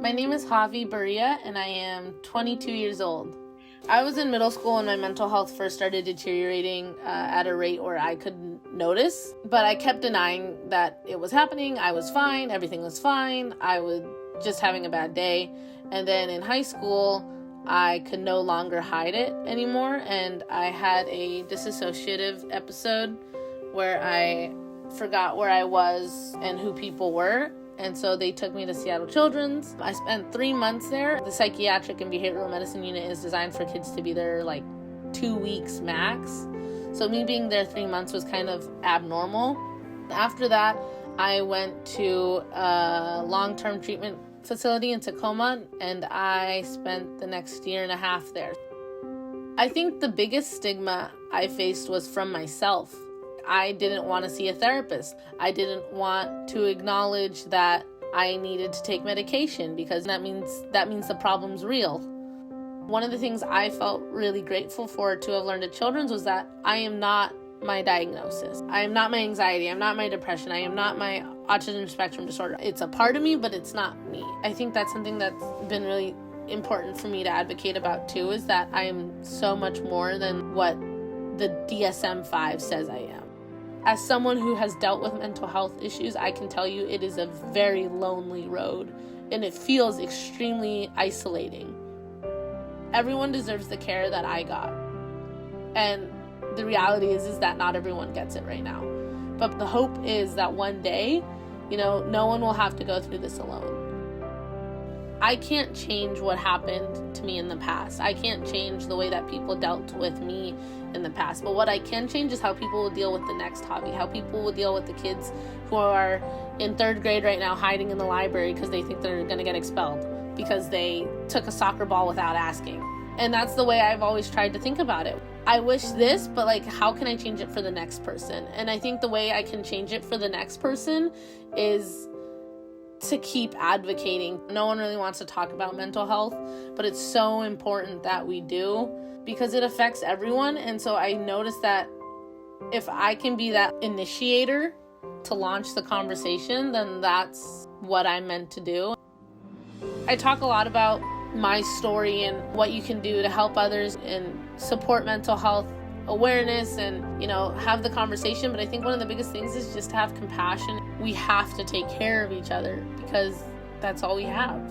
My name is Javi Barria, and I am 22 years old. I was in middle school when my mental health first started deteriorating at a rate where I couldn't notice, but I kept denying that it was happening. I was fine. Everything was fine. I was just having a bad day. And then in high school, I could no longer hide it anymore, and I had a dissociative episode where I forgot where I was and who people were. And so they took me to Seattle Children's. I spent 3 months there. The psychiatric and behavioral medicine unit is designed for kids to be there like 2 weeks max. So me being there 3 months was kind of abnormal. After that, I went to a long-term treatment facility in Tacoma, and I spent the next year and a half there. I think the biggest stigma I faced was from myself. I didn't want to see a therapist. I didn't want to acknowledge that I needed to take medication because that means the problem's real. One of the things I felt really grateful for to have learned at Children's was that I am not my diagnosis. I am not my anxiety. I'm not my depression. I am not my autism spectrum disorder. It's a part of me, but it's not me. I think that's something that's been really important for me to advocate about too, is that I am so much more than what the DSM-5 says I am. As someone who has dealt with mental health issues, I can tell you it is a very lonely road, and it feels extremely isolating. Everyone deserves the care that I got. And the reality is that not everyone gets it right now. But the hope is that one day, no one will have to go through this alone. I can't change what happened to me in the past. I can't change the way that people dealt with me in the past. But what I can change is how people will deal with the next hobby, how people will deal with the kids who are in 3rd grade right now hiding in the library because they think they're going to get expelled because they took a soccer ball without asking. And that's the way I've always tried to think about it. I wish this, but how can I change it for the next person? And I think the way I can change it for the next person is to keep advocating. No one really wants to talk about mental health, but it's so important that we do because it affects everyone. And so I noticed that if I can be that initiator to launch the conversation, then that's what I'm meant to do. I talk a lot about my story and what you can do to help others and support mental health awareness and, have the conversation. But I think one of the biggest things is just to have compassion. We have to take care of each other because that's all we have.